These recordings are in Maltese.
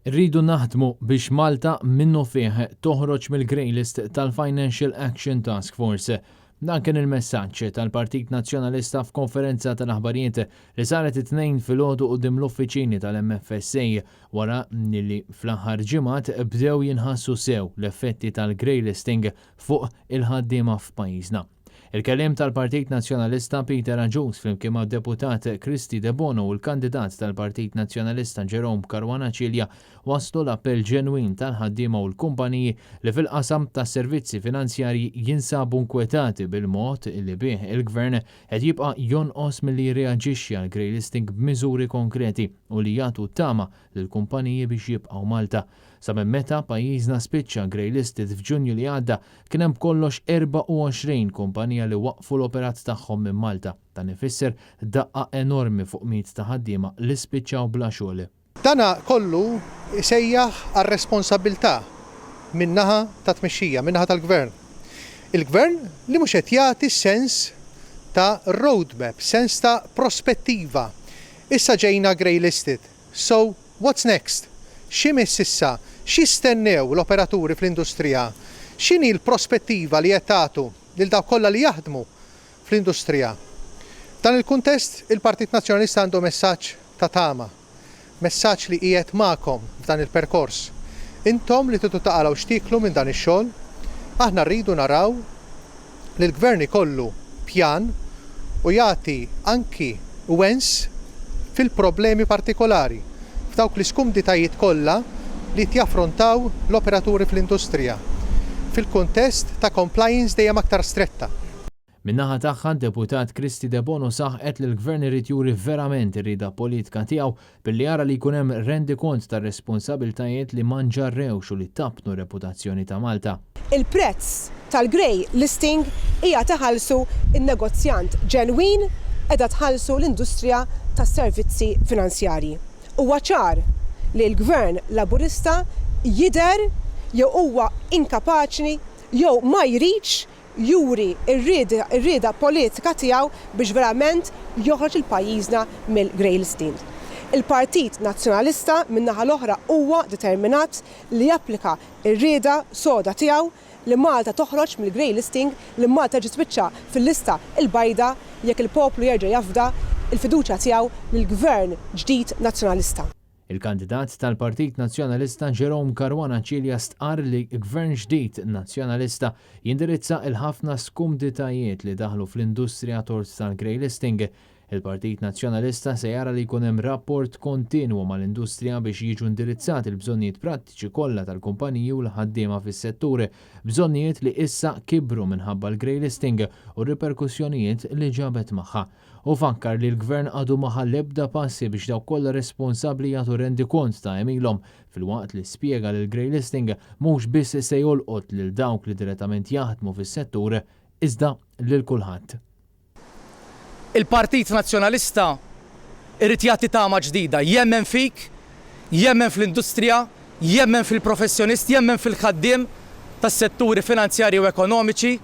Rridu naħdmu biex Malta minnu fih toħroġ mill-grey list tal-Financial Action Task Force. Dan kien il-messaġġ tal-Partit Nazzjonalista f'konferenza tal-aħbarijiet li saret it-tnejn filgħodu quddiem l-uffiċini tal-MFSA wara li fl-aħħar ġimgħat bdew jinħassu sew l-effetti tal-grey listing fuq il-ħaddiema f'pajjiżna. Il-keliem tal-Partit Nazzjonalista Peter Agius flimkien ma' deputat Kristi De Bono u l-kandidat tal-Partit Nazzjonalista Jerome Caruana Cilja waslu l-appell ġenwin tal-ħaddiema u l-kumpaniji li fil-qasam tas servizzi finanzjarji jinsabu nkwetati bil-mod li bih il-Gvern qed jibqa' jonqos milli jirreaġixxi għal grey listing b'miżuri konkreti u li jagħtu tama lill-kumpaniji biex jibqgħu Malta. Sa minn meta pajjiżna spiċċa grey listed f'Ġunju li għadda kien hemm kollox 24 kumpanija li waqfu l-operat tagħhom minn Malta. Dan ifisser daqqa enormi fuq miet ta' ħaddiema li spiċċaw bla xogħol. Dana kollu sejjaħ għar-responsabilità min-naħa ta' tmexxija, min-naħa tal-Gvern. Il-Gvern li mhux qed jagħti sens ta' roadmap, sens ta' prospettiva. Issa ġejna grey listed. So, what's next? X'imiss issa? X'istennew l-operaturi fl-industrija? X'inhi l-prospettiva li qed tagħtu lil dawk kollha li jaħdmu fl-industrija? Dan il-kuntest il-Partit Nazzjonalista għandu messaġġ ta' tama, messaġġ li qiegħed magħkom f'dan il-perkors. Intom li titu taqalgħu xtiklu minn dan ix-xogħol, aħna rridu naraw li l-Gvern ikollu pjan u jagħti anki wens fil-problemi partikolari f'dawk l-iskumditajiet kollha li jaffrontaw l-operaturi fl-industrija fil-kuntest ta' compliance dejjem aktar stretta. Min-naħa tagħha deputat Kristi De Bono saħqet li l-Gvern irid juri verament ir-rieda politika tiegħu billi jara li jkun hemm rendikont tar-responsabbiltajiet li ma nġarrewx u li tabnu reputazzjoni ta' Malta. Il-prezz tal-grey listing hija taħallsu in-negozjant ġenwin qiegħda tħallsu l-industrija tas-servizzi finanzjarji. Huwa ċar li l-Gvern Laburista jidher jew huwa inkapaċi jew ma jridx juri r-rieda politika tiegħu biex verament joħroġ il-pajjiżna mill-grey listing. Il-Partit Nazzjonalista min-naħa l-oħra huwa determinat li japplika r-rieda soda tiegħu li Malta toħroġ mill-grey listing, li Malta ġitbiċċa fil-lista il-bajda jekk il-poplu jerġa' jafda il-fiduċja tiegħu lill-Gvern ġdid Nazzjonalista. Il-kandidat tal-Partit Nazzjonalista Jerome Caruana Cilja stqar li Gvern ġdid Nazzjonalista jindirizza il-ħafna skumditajiet li daħlu fl-industrija tort tal-grey listing. Il-Partit Nazzjonalista se jara li jkun hemm rapport kontinwu mal-industrija biex jiġu indirizzati l-bżonnijiet prattiċi kollha tal-kumpaniji u l-ħaddiema fis-settur, bżonnijiet li issa kibru minħabba l-grey listing u r-reperkussjonijiet li ġabet magħha. U fakkar li l-Gvern għadu ma ħall ebda passi biex dawk kollha responsabbli jagħtu rendikont ta' emilhom filwaqt li spjega li l-grey listing mhux biss se jolqot lil dawk li direttament jaħdmu fis-settur iżda lil kulħadd. Il-Partit Nazzjonalista irid jagħti tama ġdida, jemmen fik, jemmen fl-industrija, jemmen fil-professjonist, jemmen fil-ħaddiem tas-setturi finanzjarji u ekonomiċi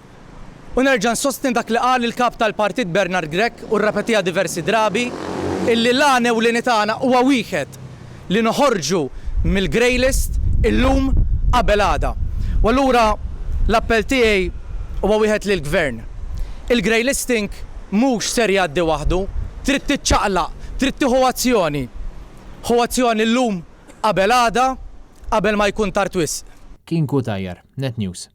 u nerġa' nsostni dak li qal il-kap tal-Partit Bernard Grech u rrepetiha diversi drabi illi l-għane u l-initana huwa wieħed li noħorġu mill-grey list illum qabel għada. U allura l-appell tiegħi huwa wieħed lill-Gvern. Il-grey listing mhux ser jgħaddi waħdu, trid tiċċaqlaq, trid tieħu azzjoni. Ħu azzjoni llum qabel għada, qabel ma jkun tard wisq. Kien Kutajjar, Net News.